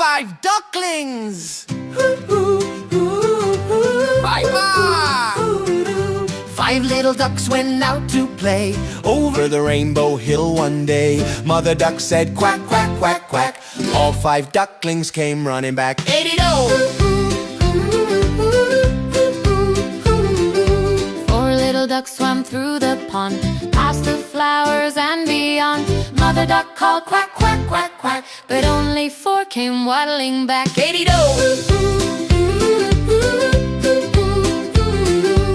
5 ducklings! Bye-bye! 5 little ducks went out to play over the rainbow hill one day. Mother duck said quack, quack, quack, quack. All 5 ducklings came running back. 80-do! 4 little ducks swam through the pond, past the flowers and beyond. Mother duck called quack, quack, quack, quack, but only 4 came waddling back. 80-do!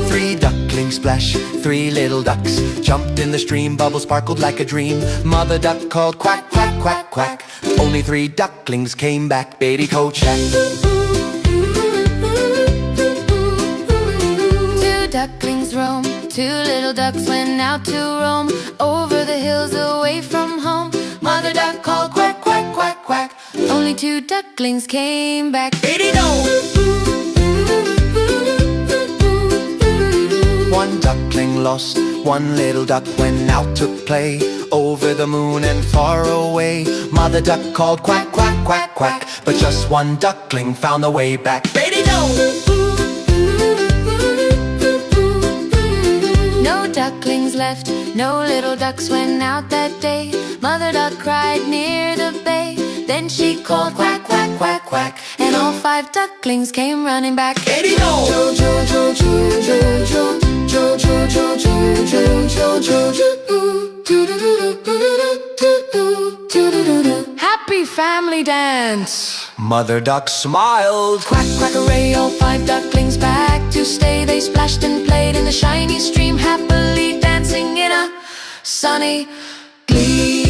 3 ducklings splash, 3 little ducks jumped in the stream, bubbles sparkled like a dream. Mother duck called quack, quack, quack, quack. Only 3 ducklings came back. Baby coach shack. 2 ducklings roam, 2 little ducks went out to roam over the hills away from home. Mother duck called quack, quack, quack, quack. Only 2 ducklings came back. 80-do! 1 duckling lost, 1 little duck went out to play over the moon and far away. Mother duck called quack, quack, quack, quack, but just 1 duckling found the way back. 80-do! No ducklings left, no little ducks went out that day. Mother duck cried near the bay. Then she called quack, quack, quack, quack, and all 5 ducklings came running back. 80-do! Happy family dance! Mother duck smiled. Quack, quack, hooray, all 5 ducklings back to stay. They splashed and played in the shiny stream, happily dancing in a sunny glee.